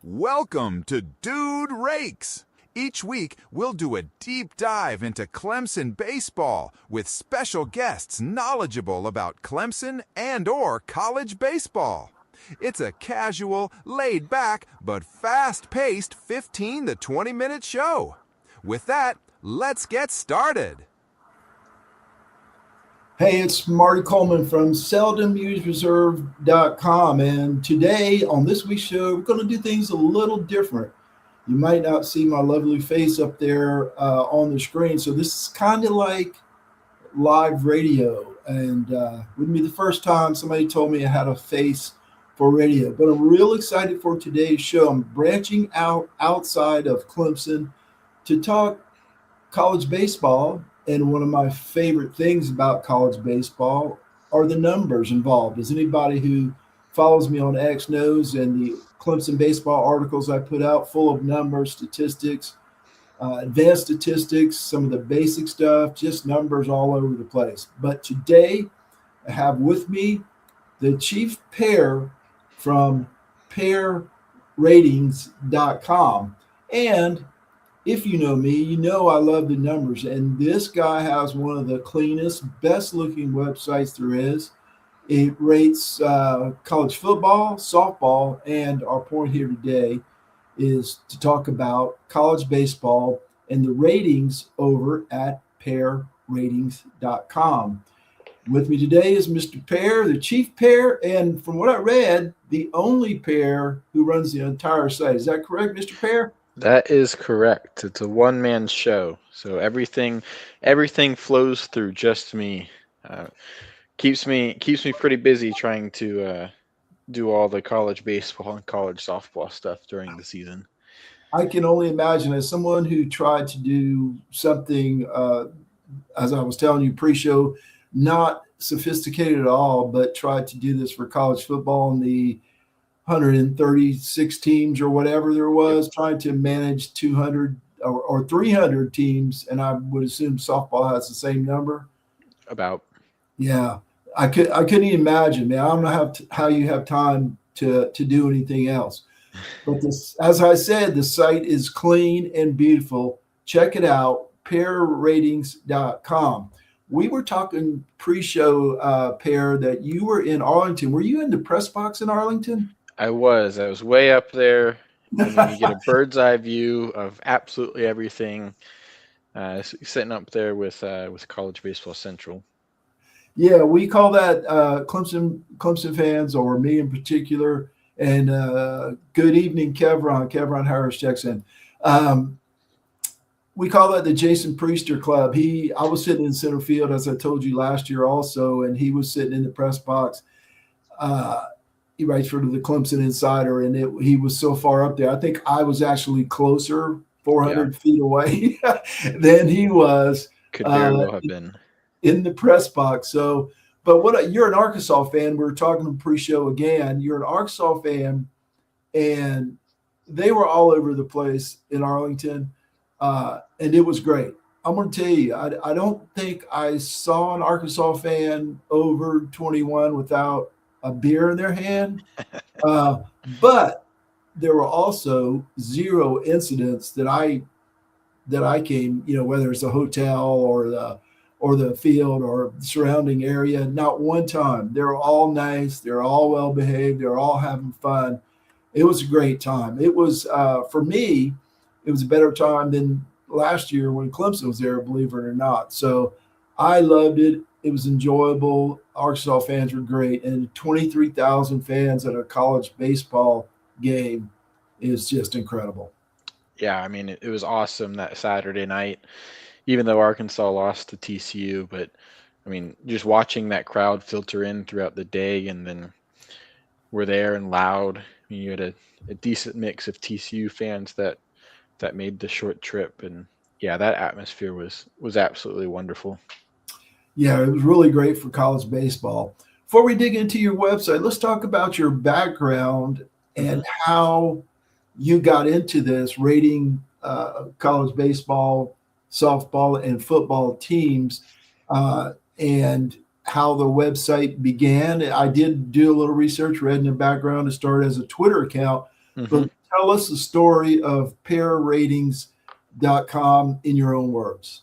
Welcome to Dude Rakes. Each week, we'll do a deep dive into Clemson baseball with special guests knowledgeable about Clemson and/or college baseball. It's a casual, laid-back, but fast-paced 15 to 20-minute show. With that, let's get started. Hey, it's Marty Coleman from seldomusedreserve.com, and today on this week's show, we're going to do things a little different. You might not see my lovely face up there on the screen, so this is kind of like live radio, and wouldn't be the first time somebody told me I had a face for radio, but I'm real excited for today's show. I'm branching out outside of Clemson to talk college baseball. And one of my favorite things about college baseball are the numbers involved. As anybody who follows me on X knows, and the Clemson baseball articles I put out full of numbers, statistics, advanced statistics, some of the basic stuff, just numbers all over the place. But today I have with me the chief PEAR from PEARratings.com. And if you know me, you know I love the numbers. And this guy has one of the cleanest, best looking websites there is. It rates college football, softball, and our point here today is to talk about college baseball and the ratings over at PEARratings.com. With me today is Mr. PEAR, the chief PEAR, and from what I read, the only PEAR who runs the entire site. Is that correct, Mr. PEAR? That is correct. It's a one-man show, so everything flows through just me. Keeps me pretty busy trying to do all the college baseball and college softball stuff during the season. I can only imagine, as someone who tried to do something, as I was telling you pre-show, not sophisticated at all, but tried to do this for college football in the 136 teams or whatever there was, trying to manage 200 or 300 teams, and I would assume softball has the same number. About. Yeah, I couldn't even imagine, man. I don't know how you have time to do anything else. But this, as I said, the site is clean and beautiful. Check it out, PEARratings.com. We were talking pre-show, PEAR, that you were in Arlington. Were you in the press box in Arlington? I was way up there. And then you get a bird's eye view of absolutely everything. Sitting up there with College Baseball Central. Yeah, we call that Clemson fans, or me in particular. And good evening, Kevron. Kevron Harris checks in. We call that the Jason Priester Club. I was sitting in center field, as I told you last year also, and he was sitting in the press box. He writes for the Clemson Insider, and he was so far up there. I think I was actually closer, 400 feet away than he was. Could very well have been in the press box. So, but you're an Arkansas fan. We were talking pre-show again. You're an Arkansas fan, and they were all over the place in Arlington, and it was great. I'm going to tell you, I don't think I saw an Arkansas fan over 21 without a beer in their hand. But there were also zero incidents that I came, whether it's a hotel or the field or the surrounding area, not one time. They're all nice. They're all well behaved. They're all having fun. It was a great time. It was, for me, it was a better time than last year when Clemson was there, believe it or not. So I loved it. It was enjoyable. Arkansas fans were great. And 23,000 fans at a college baseball game is just incredible. Yeah, I mean, it was awesome that Saturday night, even though Arkansas lost to TCU. But, I mean, just watching that crowd filter in throughout the day, and then we're there and loud. I mean, you had a decent mix of TCU fans that made the short trip. And, yeah, that atmosphere was absolutely wonderful. Yeah, it was really great for college baseball. Before we dig into your website, let's talk about your background and how you got into this, rating college baseball, softball, and football teams, and how the website began. I did do a little research, read in the background. It started as a Twitter account, Hmm. But tell us the story of PEARratings.com in your own words.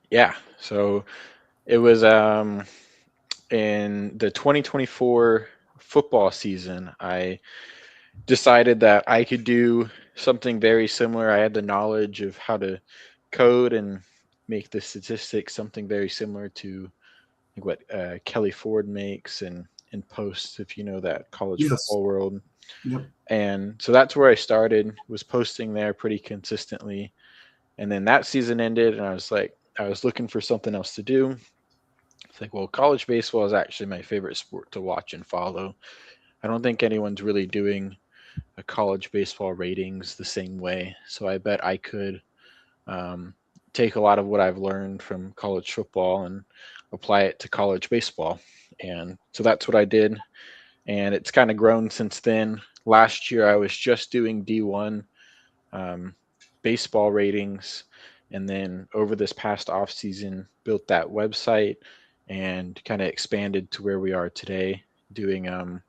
Yeah. So it was in the 2024 football season. I decided that I could do something very similar. I had the knowledge of how to code and make the statistics something very similar to like what Kelly Ford makes and posts, if you know that college Yes. football world. Yep. And so that's where I started, was posting there pretty consistently. And then that season ended, and I was looking for something else to do. It's like, well, college baseball is actually my favorite sport to watch and follow. I don't think anyone's really doing a college baseball ratings the same way. So I bet I could um, take a lot of what I've learned from college football and apply it to college baseball. And so that's what I did. And it's kind of grown since then. Last year, I was just doing D1 um, baseball ratings. And then over this past off season, built that website and kind of expanded to where we are today, doing D1,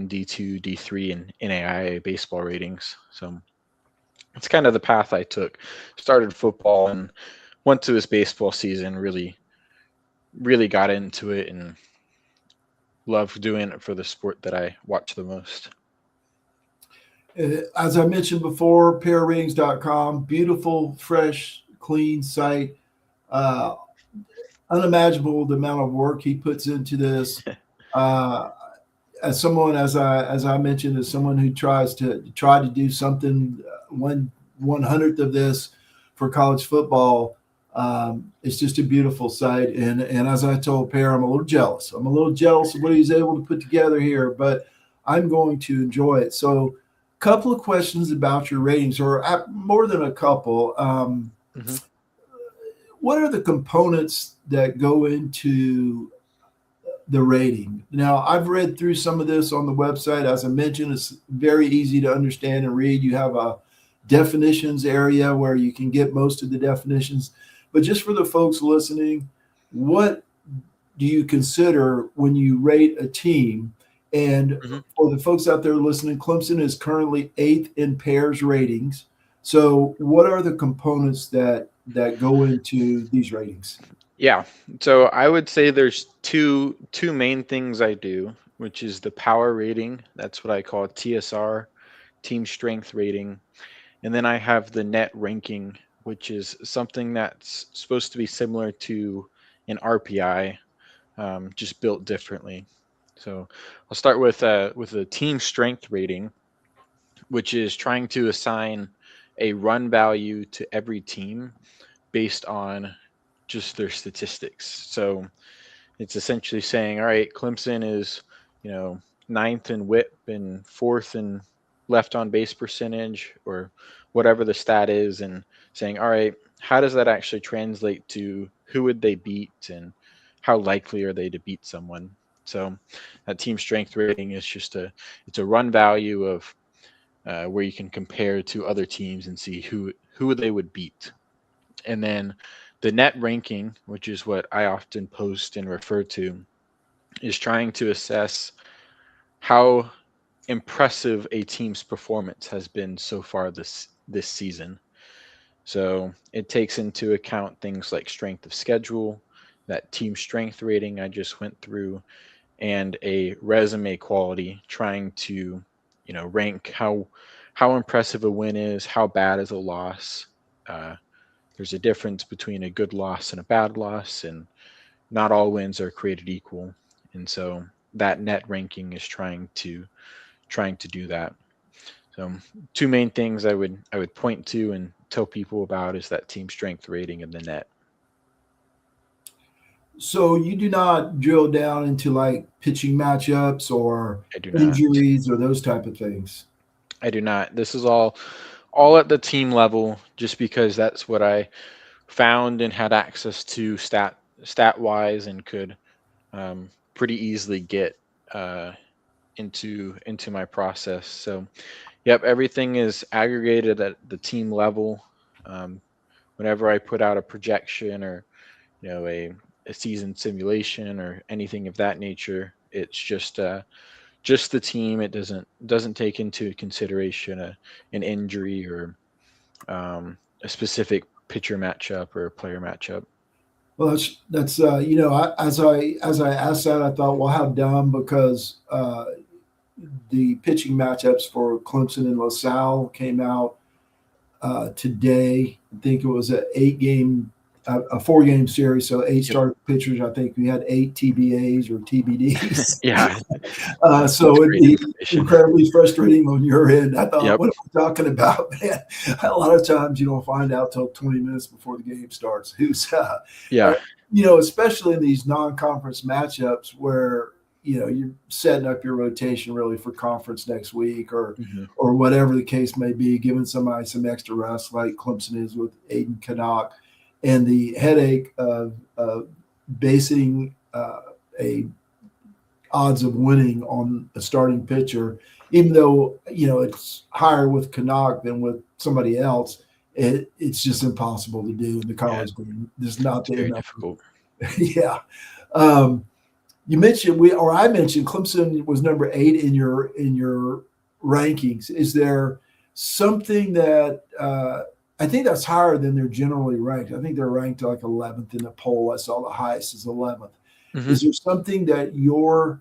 D2, D3, and NAIA baseball ratings. So it's kind of the path I took. Started football and went to this baseball season, really got into it and loved doing it for the sport that I watch the most. As I mentioned before, PEARratings.com, beautiful, fresh, clean site. Uh, Unimaginable the amount of work he puts into this. Uh, as someone, as I mentioned, as someone who try to do something 1/100th of this for college football, it's just a beautiful site. And as I told Pear, I'm a little jealous. I'm a little jealous of what he's able to put together here, but I'm going to enjoy it. So, couple of questions about your ratings, or more than a couple. Hmm. What are the components that go into the rating? Now, I've read through some of this on the website. As I mentioned, it's very easy to understand and read. You have a definitions area where you can get most of the definitions. But just for the folks listening, what do you consider when you rate a team? And Hmm. for the folks out there listening, Clemson is currently eighth in pairs ratings. So, what are the components that go into these ratings? Yeah. So I would say there's two main things I do, which is the power rating. That's what I call TSR, team strength rating. And then I have the net ranking, which is something that's supposed to be similar to an RPI, just built differently. So I'll start with a team strength rating, which is trying to assign a run value to every team based on just their statistics. So it's essentially saying, all right, Clemson is, you know, ninth in whip and fourth in left on base percentage or whatever the stat is, and saying, all right, how does that actually translate to who would they beat and how likely are they to beat someone? So that team strength rating is just it's a run value of where you can compare to other teams and see who they would beat. And then the net ranking, which is what I often post and refer to, is trying to assess how impressive a team's performance has been so far this season. So it takes into account things like strength of schedule, that team strength rating I just went through, and a resume quality, trying to, rank how impressive a win is, how bad is a loss. Uh, there's a difference between a good loss and a bad loss, and not all wins are created equal. And so that net ranking is trying to do that. So two main things I would point to and tell people about is that team strength rating and the net. So you do not drill down into like pitching matchups or I do not. injuries or those type of things. I do not. This is all at the team level, just because that's what I found and had access to stat wise and could pretty easily get uh, into my process. So yep, everything is aggregated at the team level. Um, Whenever I put out a projection or a season simulation or anything of that nature, it's just just the team. It doesn't take into consideration an injury or a specific pitcher matchup or player matchup. Well, that's as I asked that, I thought, well, how dumb, because the pitching matchups for Clemson and LaSalle came out today. I think it was a 4 game series, so eight Yep. starting pitchers. I think we had 8 TBAs or TBDs. Yeah, So it'd great be information. incredibly frustrating on your end. I thought, Yep. what are we talking about, man? A lot of times you don't find out till 20 minutes before the game starts who's, Yeah. especially in these non-conference matchups where you're setting up your rotation really for conference next week, or Hmm. or whatever the case may be, giving somebody some extra rest like Clemson is with Aiden Canuck, and the headache of basing a odds of winning on a starting pitcher, even though it's higher with Canuck than with somebody else. It's just impossible to do in the Yeah, college game. There's not it's the very enough. difficult. Yeah. You mentioned I mentioned Clemson was number 8 in your rankings. Is there something that I think that's higher than they're generally ranked? I think they're ranked like 11th in the poll. I saw the highest is 11th. Hmm. Is there something that your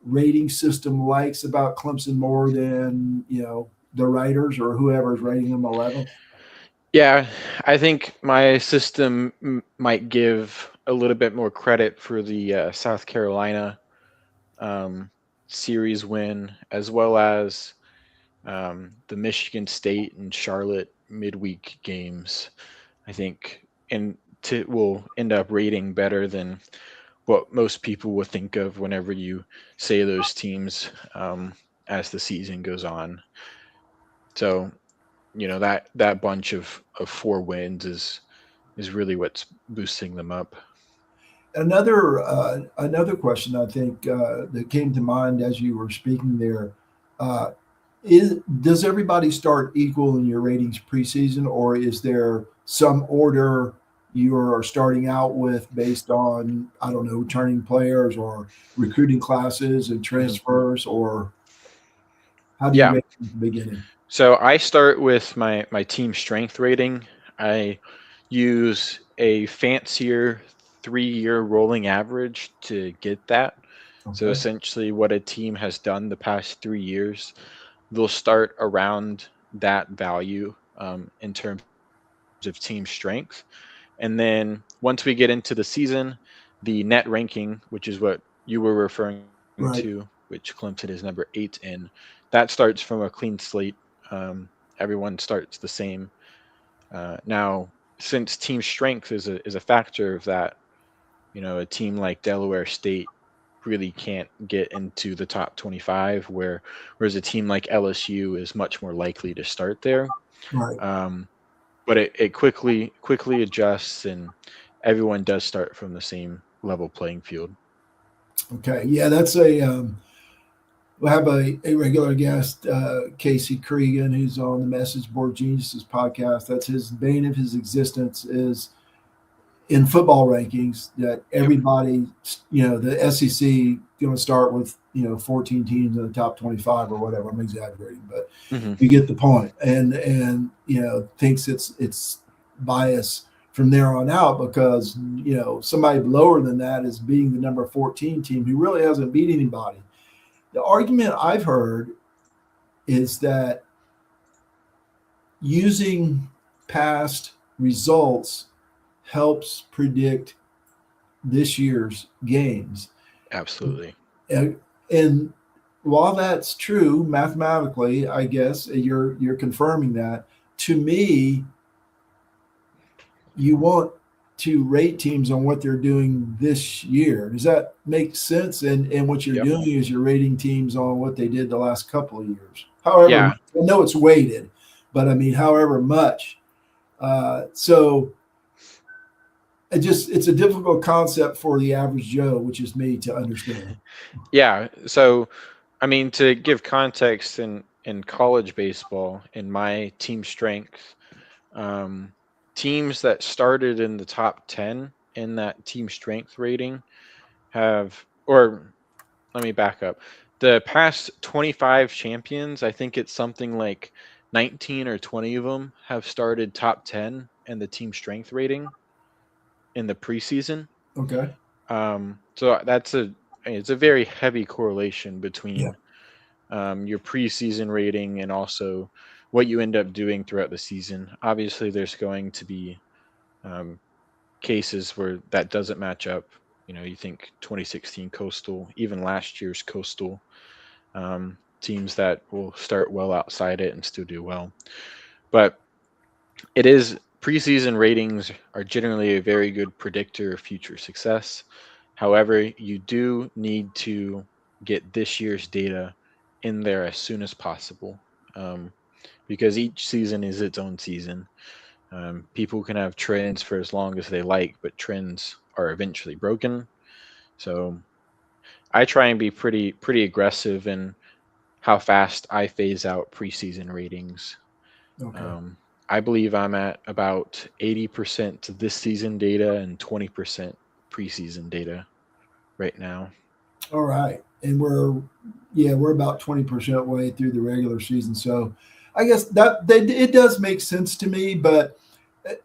rating system likes about Clemson more than the writers or whoever's rating them 11th? Yeah, I think my system might give a little bit more credit for the South Carolina um, series win, as well as the Michigan State and Charlotte midweek games. I think and will end up rating better than what most people will think of whenever you say those teams as the season goes on. So that bunch of 4 wins is really what's boosting them up. Another question I think that came to mind as you were speaking there, uh, does everybody start equal in your ratings preseason, or is there some order you are starting out with based on, I don't know, returning players or recruiting classes and Mhm. transfers, or how do you Yeah. rate at the beginning? So I start with my team strength rating. I use a fancier 3-year rolling average to get that. So Okay, essentially, what a team has done the past 3 years, they'll start around that value in terms of team strength. And then once we get into the season, the net ranking, which is what you were referring right. to, which Clemson is number 8 in, that starts from a clean slate. Um, Everyone starts the same. Now, since team strength is a factor of that, a team like Delaware State really can't get into the top 25, whereas a team like LSU is much more likely to start there. Right. Um, but it quickly adjusts, and everyone does start from the same level playing field. Okay. Yeah, that's a we'll have a regular guest, Casey Cregan, who's on the Message Board Geniuses podcast. That's his bane of his existence is in football rankings that Yep. everybody, the SEC going to start with 14 teams in the top 25 or whatever. I'm exaggerating, but Hmm. you get the point. And thinks it's bias from there on out because somebody lower than that is beating the number 14 team who really hasn't beat anybody. The argument I've heard is that using past results helps predict this year's games. Absolutely. And while that's true mathematically, I guess you're confirming that. To me, you want to rate teams on what they're doing this year. Does that make sense? And what you're Yep. doing is you're rating teams on what they did the last couple of years. However, Yeah. I know it's weighted, but I mean, however much. So it's a difficult concept for the average Joe, which is me, to understand. Yeah. So, I mean, to give context in college baseball, in my team strength, um, teams that started in the top 10 in that team strength rating have, or let me back up. The past 25 champions, I think it's something like 19 or 20 of them have started top 10 in the team strength rating in the preseason. Okay. So it's a very heavy correlation Yeah. between your preseason rating and also what you end up doing throughout the season. Obviously, there's going to be um, cases where that doesn't match up. You think 2016 Coastal, even last year's Coastal, teams that will start well outside it and still do well. But it is preseason ratings are generally a very good predictor of future success. However, you do need to get this year's data in there as soon as possible, because each season is its own season. People can have trends for as long as they like, but trends are eventually broken. So I try and be pretty aggressive in how fast I phase out preseason ratings. Okay. Um, I believe I'm at about 80% this season data and 20% preseason data right now. All right. And we're about 20% way through the regular season. So I guess it does make sense to me. But,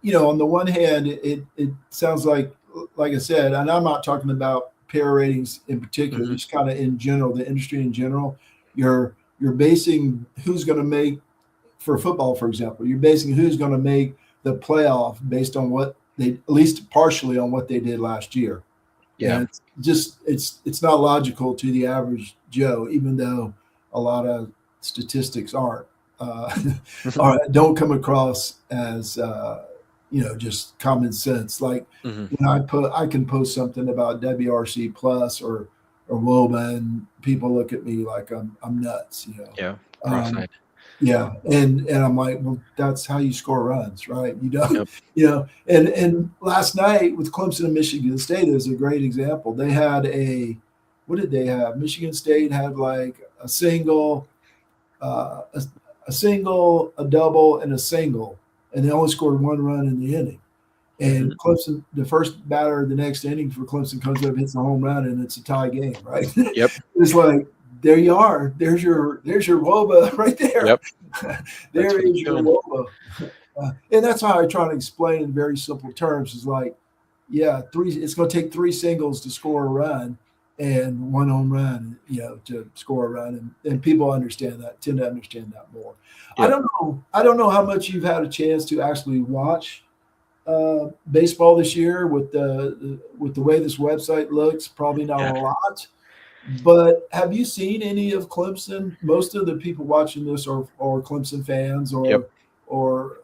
on the one hand, it sounds like I said, and I'm not talking about pair ratings in particular, Hmm. just kind of in general, the industry in general. You're basing who's going to make, for football, for example, you're basing who's going to make the playoff based on what they, at least partially on what they did last year. Yeah. And it's not logical to the average Joe, even though a lot of statistics aren't uh, or don't come across as just common sense. Like Hmm. when I can post something about WRC plus or WOBA, and people look at me like I'm nuts. Yeah. Um, Cross-eyed. yeah, and I'm like, well, that's how you score runs, right? You don't, Yep. And last night with Clemson and Michigan State is a great example. They had what did they have? Michigan State had like a single, a single, a double, and a single, and they only scored one run in the inning. Hmm. And Clemson, the first batter of the next inning for Clemson comes up, hits a home run, and it's a tie game, right? Yep. It's like, there you are. There's your WOBA right there. Yep. That's There what is he's your doing. WOBA. And that's how I try to explain in very simple terms. Is like, yeah, it's going to take three singles to score a run and one home run, to score a run. And people tend to understand that more. I Yep. don't know. I don't know how much you've had a chance to actually watch baseball this year with the way this website looks. Probably not a Yeah. lot. But have you seen any of Clemson? Most of the people watching this are Clemson fans Yep. or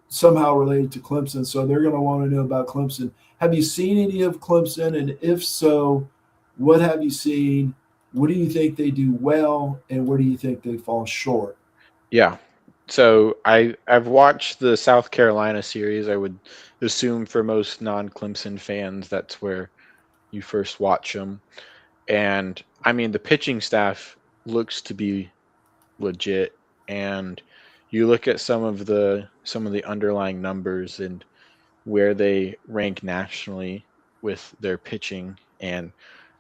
somehow related to Clemson, so they're going to want to know about Clemson. Have you seen any of Clemson? And if so, what have you seen? What do you think they do well, and where do you think they fall short? Yeah. So I've watched the South Carolina series. I would assume for most non-Clemson fans, that's where you first watch them. And I mean, the pitching staff looks to be legit. And you look at some of the underlying numbers and where they rank nationally with their pitching, and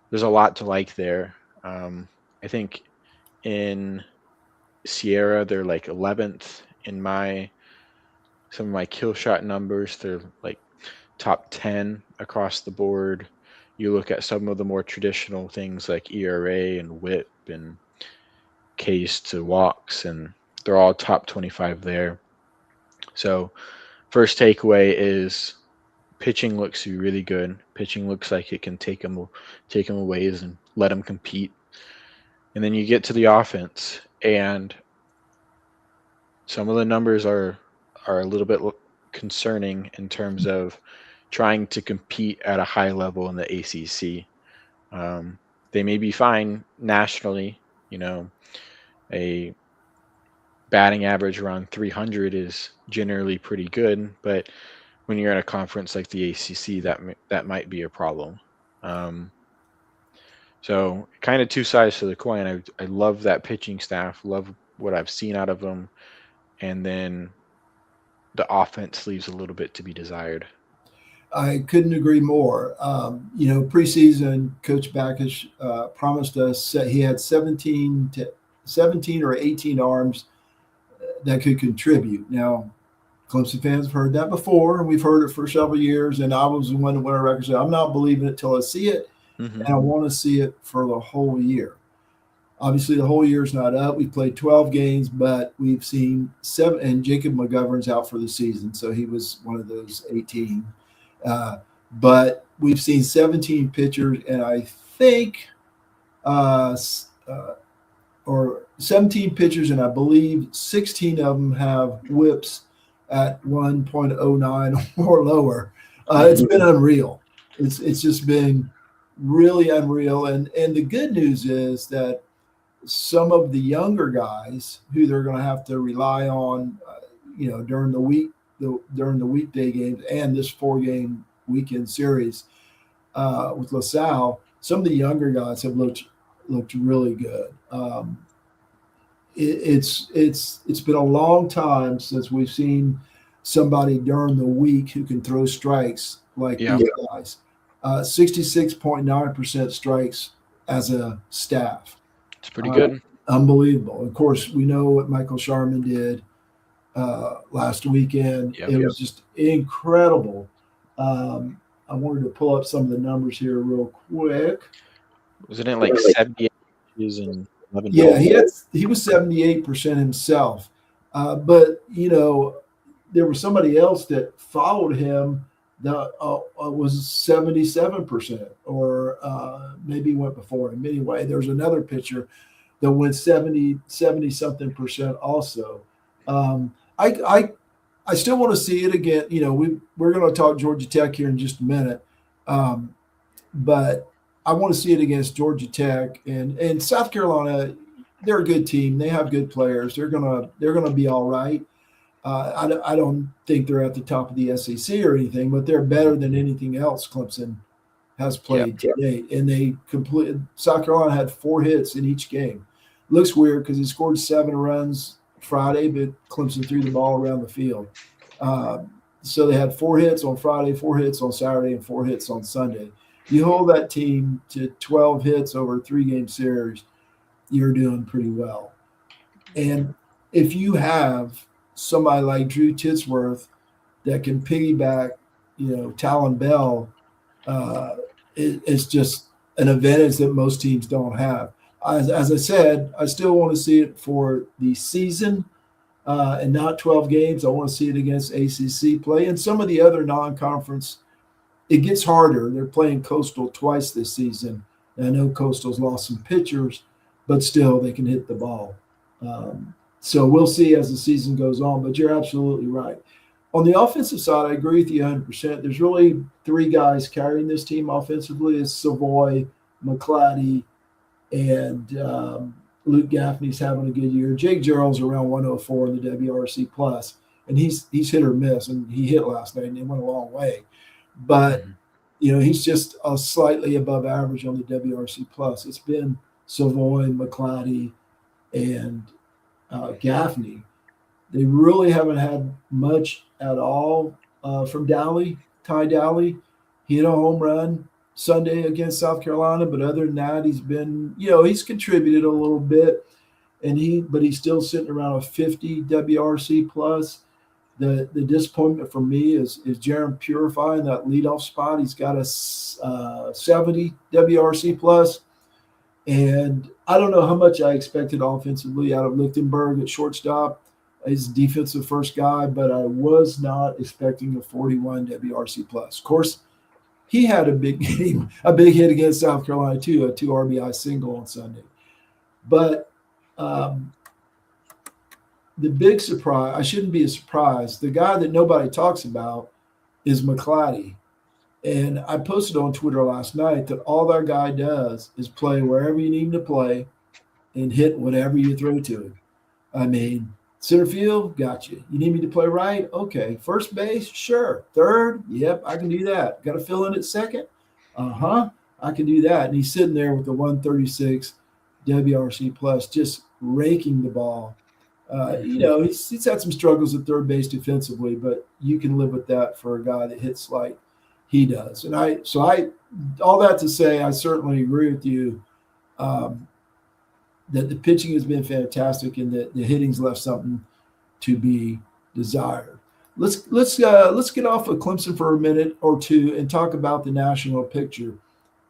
there's a lot to like there. I think in Sierra they're like 11th in my some of my kill shot numbers. They're like top 10 across the board. You look at some of the more traditional things like ERA and WHIP and Ks to walks, and they're all top 25 there. So first takeaway is pitching looks to be really good. Pitching looks like it can take them away and let them compete. And then you get to the offense, and some of the numbers are a little bit concerning in terms of trying to compete at a high level in the ACC. Um, they may be fine nationally. A batting average around 300 is generally pretty good, but when you're in a conference like the ACC, that might be a problem. Um, so kind of two sides to the coin. I love that pitching staff, love what I've seen out of them, and then the offense leaves a little bit to be desired. I couldn't agree more. Preseason, Coach Backus promised us that he had 17 or 18 arms that could contribute. Now, Clemson fans have heard that before, and we've heard it for several years. And I was the one to win a record. I'm not believing it till I see it, and I want to see it for the whole year. Obviously, the whole year's not up. We played 12 games, but we've seen 7. And Jacob McGovern's out for the season, so he was one of those 18. But we've seen 17 pitchers, and I think, or 17 pitchers, and I believe 16 of them have whips at 1.09 or lower. It's been unreal. It's just been really unreal. And the good news is that some of the younger guys who they're going to have to rely on, during the week, during the weekday games and this 4-game weekend series with LaSalle, some of the younger guys have looked really good. It's been a long time since we've seen somebody during the week who can throw strikes like these guys. 66.9% strikes as a staff. It's pretty good. Unbelievable. Of course, we know what Michael Sharman did last weekend. It was just incredible. I wanted to pull up some of the numbers here real quick. Wasn't it like 78 inches and 11? Yeah, he was 78% himself. But, there was somebody else that followed him that was 77%, or maybe went before him. Anyway, there's another pitcher that went 70-something percent also. I still want to see it again. We're going to talk Georgia Tech here in just a minute. But I want to see it against Georgia Tech and South Carolina. They're a good team. They have good players. They're gonna be all right. I don't think they're at the top of the SEC or anything, but they're better than anything else Clemson has played today. And South Carolina had 4 hits in each game. Looks weird because he scored 7 runs Friday, but Clemson threw the ball around the field. So they had 4 hits on Friday, 4 hits on Saturday, and 4 hits on Sunday. You hold that team to 12 hits over a 3-game series, you're doing pretty well. And if you have somebody like Drew Titsworth that can piggyback, Talon Bell, it's just an advantage that most teams don't have. As I said, I still want to see it for the season and not 12 games. I want to see it against ACC play and some of the other non-conference. It gets harder. They're playing Coastal twice this season. And I know Coastal's lost some pitchers, but still they can hit the ball. So we'll see as the season goes on, but you're absolutely right. On the offensive side, I agree with you 100%. There's really 3 guys carrying this team offensively. It's Savoy, McClatty, and Luke Gaffney's having a good year. Jake Gerald's around 104 in the WRC plus, and he's hit or miss, and he hit last night, and it went a long way. But, he's just slightly above average on the WRC plus. It's been Savoy, McClatty, and Gaffney. They really haven't had much at all from Dowley. Ty Dowley, he hit a home run Sunday against South Carolina, but other than that, he's been, he's contributed a little bit, but he's still sitting around a 50 WRC plus. The disappointment for me is Jaron Purify in that leadoff spot. He's got a 70 WRC plus. And I don't know how much I expected offensively out of Lichtenberg at shortstop. He's a defensive first guy, but I was not expecting a 41 WRC plus. Of course, he had a big game, a big hit against South Carolina too, a 2 RBI single on Sunday. But the big surprise, I shouldn't be a surprise, the guy that nobody talks about is McClatty. And I posted on Twitter last night that all that guy does is play wherever you need him to play and hit whatever you throw to him. I mean, center field, got you. You need me to play right? Okay. First base? Sure. Third? Yep, I can do that. Got to fill in at second? I can do that. And he's sitting there with the 136 WRC plus, just raking the ball. He's had some struggles at third base defensively, but you can live with that for a guy that hits like he does. And all that to say, I certainly agree with you um, that the pitching has been fantastic and that the hitting's left something to be desired. Let's get off of Clemson for a minute or two and talk about the national picture.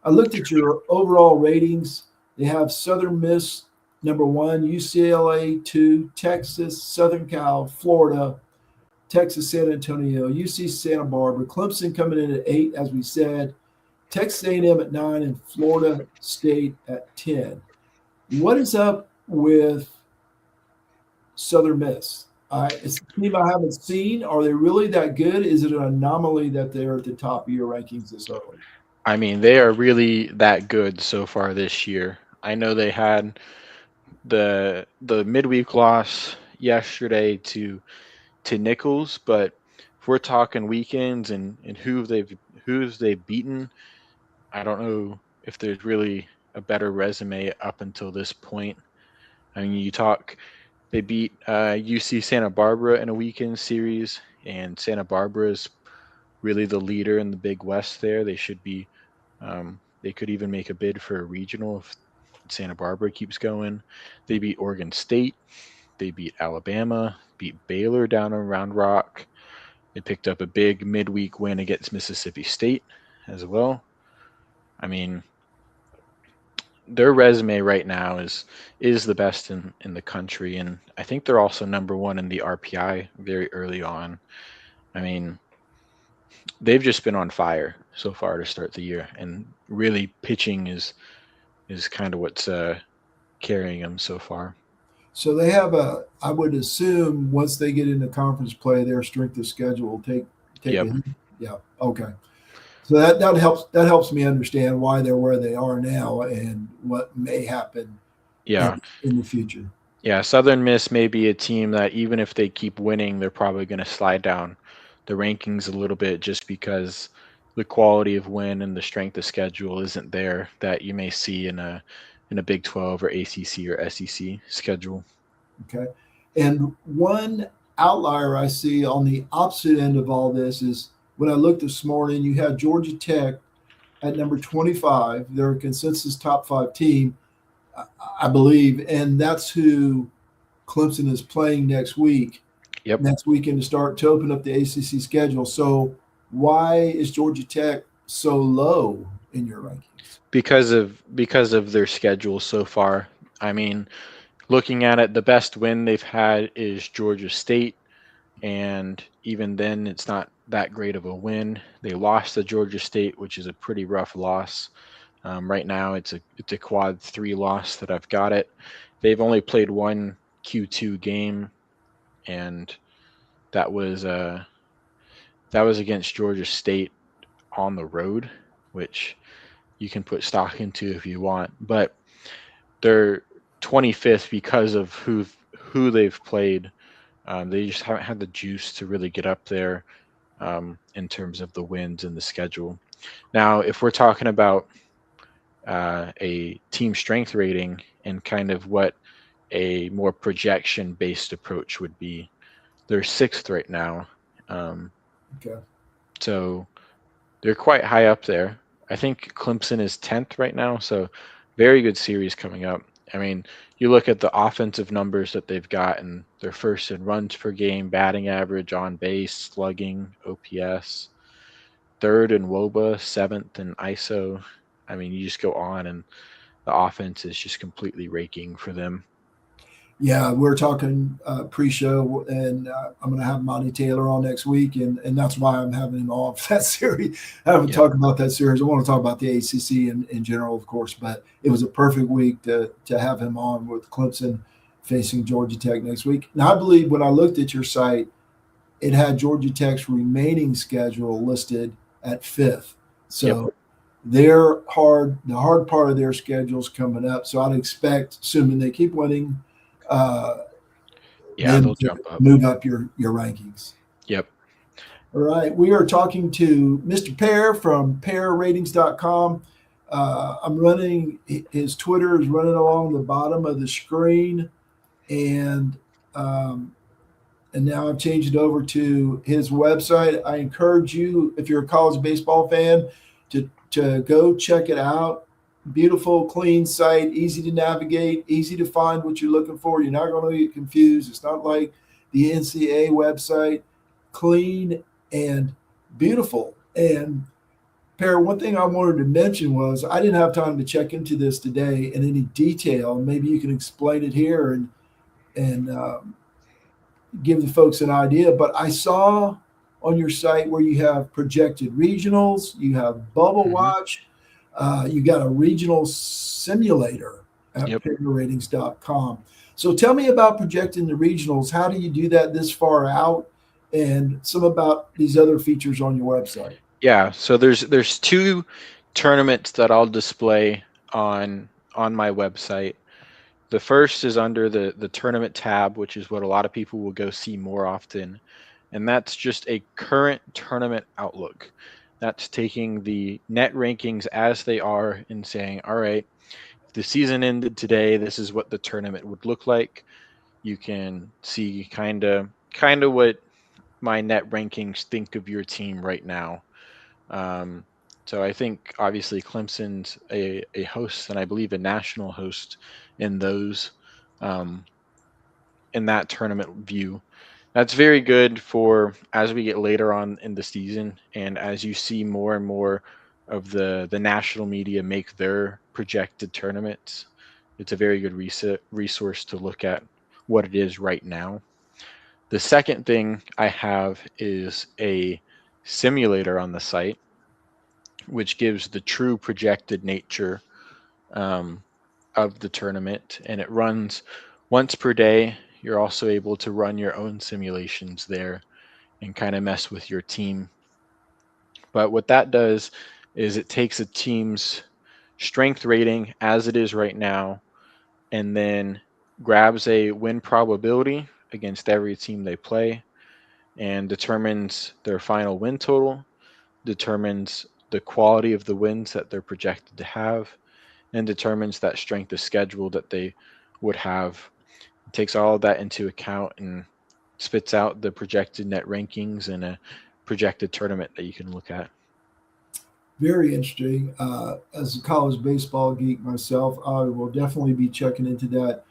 I looked at your overall ratings. They have Southern Miss number one, UCLA two, Texas, Southern Cal, Florida, Texas, San Antonio, UC Santa Barbara, Clemson coming in at 8, as we said, Texas A&M at 9, and Florida State at 10. What is up with Southern Miss? It's a team I haven't seen. Are they really that good? Is it an anomaly that they're at the top of your rankings this early? I mean, they are really that good so far this year. I know they had the midweek loss yesterday to Nichols, but if we're talking weekends and who's they've beaten, I don't know if there's really a better resume up until this point. I mean, they beat UC Santa Barbara in a weekend series, and Santa Barbara is really the leader in the Big West there. They could even make a bid for a regional if Santa Barbara keeps going. They beat Oregon State. They beat Alabama, beat Baylor down on Round Rock. They picked up a big midweek win against Mississippi State as well. I mean, their resume right now is the best in the country, and I think they're also number one in the RPI very early on. I mean, they've just been on fire so far to start the year, and really pitching is kind of what's carrying them so far. So they have I would assume once they get into conference play, their strength of schedule will take Yep. a hit. Yeah. Okay. So that helps me understand why they're where they are now and what may happen Yeah. in the future. Yeah, Southern Miss may be a team that even if they keep winning, they're probably going to slide down the rankings a little bit just because the quality of win and the strength of schedule isn't there that you may see in a Big 12 or ACC or SEC schedule. Okay. And one outlier I see on the opposite end of all this is when I looked this morning, you had Georgia Tech at number 25. They're a consensus top 5 team, I believe, and that's who Clemson is playing next week. Yep. Next weekend to open up the ACC schedule. So why is Georgia Tech so low in your rankings? Because of their schedule so far. I mean, looking at it, the best win they've had is Georgia State, and even then it's not that great of a win. They lost to Georgia State, which is a pretty rough loss. Right now it's a quad 3 loss that I've got it. They've only played one Q2 game, and that was against Georgia State on the road, which you can put stock into if you want. But they're 25th because of who they've played. They just haven't had the juice to really get up there in terms of the wins and the schedule. Now, if we're talking about a team strength rating and kind of what a more projection-based approach would be, they're 6th right now. Okay. So they're quite high up there. I think Clemson is 10th right now, so very good series coming up. I mean, you look at the offensive numbers that they've got, and they're first in runs per game, batting average, on base, slugging, OPS, third in WOBA, 7th in ISO. I mean, you just go on, and the offense is just completely raking for them. Yeah, we're talking pre-show, and I'm going to have Monty Taylor on next week, and that's why I'm having him on for that series. I haven't talked about that series. I want to talk about the ACC in general, of course, but it was a perfect week to have him on with Clemson facing Georgia Tech next week. Now, I believe when I looked at your site, it had Georgia Tech's remaining schedule listed at 5th. So the hard part of their schedule is coming up. So I'd expect, assuming they keep winning, they'll jump up. Move up your rankings. Yep. All right. We are talking to Mr. PEAR from PEARratings.com. I'm running his Twitter is running along the bottom of the screen, and and now I've changed it over to his website. I encourage you, if you're a college baseball fan, to go check it out. Beautiful, clean site, easy to navigate, easy to find what you're looking for. You're not going to get confused. It's not like the NCAA website. Clean and beautiful. And Per, one thing I wanted to mention was I didn't have time to check into this today in any detail. Maybe you can explain it here and give the folks an idea. But I saw on your site where you have projected regionals, you have bubble Hmm. watch, you got a regional simulator at Yep. PearRatings.com. So tell me about projecting the regionals. How do you do that this far out? And some about these other features on your website. Yeah. So there's two tournaments that I'll display on my website. The first is under the tournament tab, which is what a lot of people will go see more often. And that's just a current tournament outlook. That's taking the net rankings as they are and saying, all right, if the season ended today, this is what the tournament would look like. You can see kind of what my net rankings think of your team right now. Um, so I think obviously Clemson's a host and I believe a national host in those um, in that tournament view. That's very good for as we get later on in the season and as you see more and more of the national media make their projected tournaments. It's a very good resource to look at what it is right now. The second thing I have is a simulator on the site, which gives the true projected nature um, of the tournament, and it runs once per day. You're also able to run your own simulations there and kind of mess with your team. But what that does is it takes a team's strength rating as it is right now and then grabs a win probability against every team they play and determines their final win total, determines the quality of the wins that they're projected to have, and determines that strength of schedule that they would have. It takes all of that into account and spits out the projected net rankings and a projected tournament that you can look at. Very interesting. As a college baseball geek myself, I will definitely be checking into that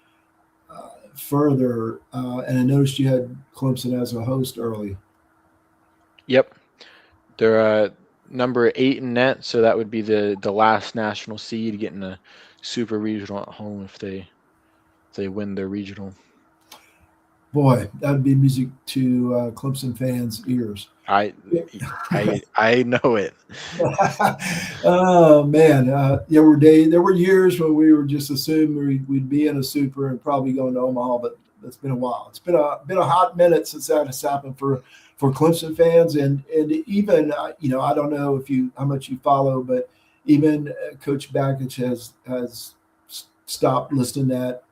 further. And I noticed you had Clemson as a host early. Yep, they're number 8 in net, so that would be the last national seed getting a super regional at home if they win their regional. Boy, that would be music to Clemson fans' ears. I I know it. Oh man, there were years when we were just assuming we'd be in a super and probably going to Omaha, but it's been a while. It's been a hot minute since that has happened for Clemson fans, and even I don't know if you how much you follow, but even Coach Baggage has stopped listing that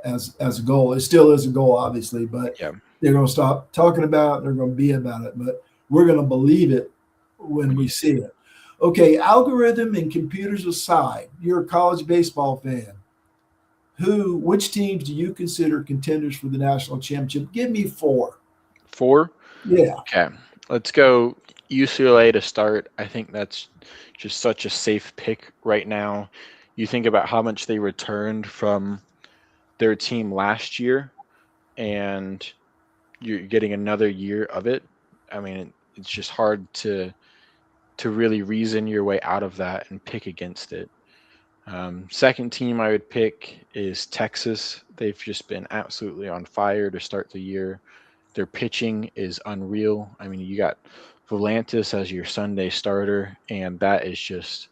as a goal. It still is a goal, obviously, but Yeah, they're going to stop talking about it. They're going to be about it, but we're going to believe it when when we you see see it. it. Okay, algorithm and computers aside, you're a college baseball fan. Which teams do you consider contenders for the national championship? Give me four. 4. Yeah, Okay, let's go UCLA to start. I think that's just such a safe pick right now. You think about how much they returned from their team last year, and you're getting another year of it. I mean, it's just hard to really reason your way out of that and pick against it. Second team I would pick is Texas. They've just been absolutely on fire to start the year. Their pitching is unreal. I mean, you got Volantis as your Sunday starter, and that is just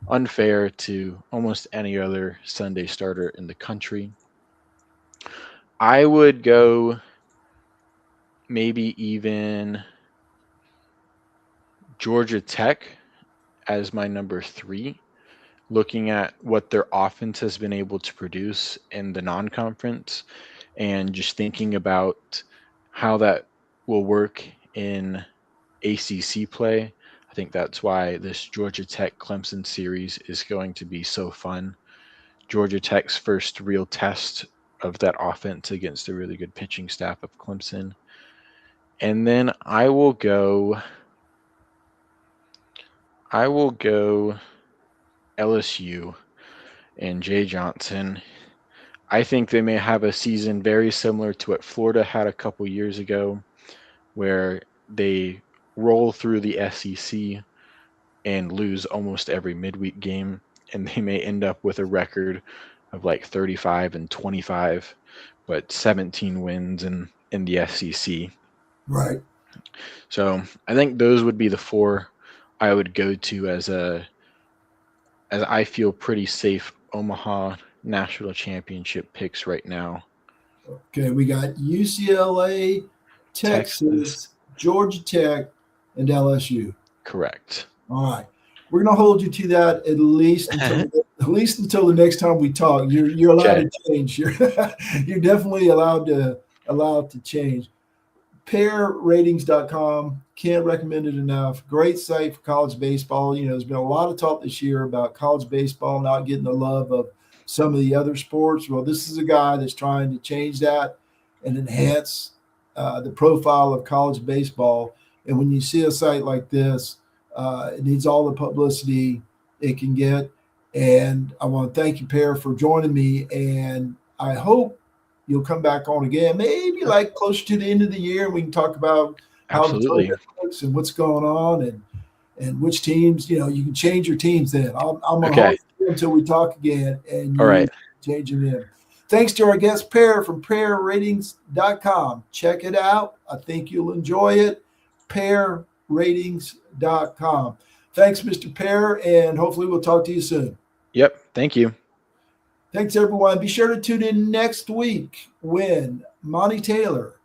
unfair to almost any other Sunday starter in the country. I would go maybe even Georgia Tech as my number 3, looking at what their offense has been able to produce in the non conference and just thinking about how that will work in ACC play. I think that's why this Georgia Tech Clemson series is going to be so fun. Georgia Tech's first real test of that offense against a really good pitching staff of Clemson. And then I will go LSU and Jay Johnson. I think they may have a season very similar to what Florida had a couple years ago, where they roll through the SEC and lose almost every midweek game, and they may end up with a record of like 35-25, but 17 wins in the SEC. Right. So I think those would be the four I would go to as I feel pretty safe Omaha national championship picks right now. Okay, we got UCLA, Texas, Georgia Tech, and LSU. Correct. All right, we're going to hold you to that at least until the next time we talk. You're allowed to change. You're definitely allowed to change. PEARratings.com. Can't recommend it enough. Great site for college baseball. There's been a lot of talk this year about college baseball not getting the love of some of the other sports. Well, this is a guy that's trying to change that and enhance the profile of college baseball. And when you see a site like this, it needs all the publicity it can get. And I want to thank you, PEAR, for joining me. And I hope you'll come back on again, maybe like closer to the end of the year. We can talk about how the tournament looks and what's going on and which teams, you can change your teams then. I'm going to hold you until we talk again and you changing them. Thanks to our guest, PEAR from PEARratings.com. Check it out. I think you'll enjoy it. PEARratings.com. Thanks, Mr. PEAR, and hopefully we'll talk to you soon. Yep. Thank you. Thanks, everyone. Be sure to tune in next week when Monty Taylor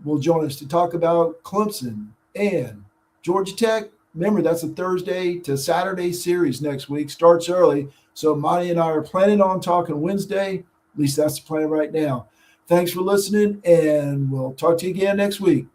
will join us to talk about Clemson and Georgia Tech. Remember, that's a Thursday to Saturday series next week. Starts early. So Monty and I are planning on talking Wednesday. At least that's the plan right now. Thanks for listening, and we'll talk to you again next week.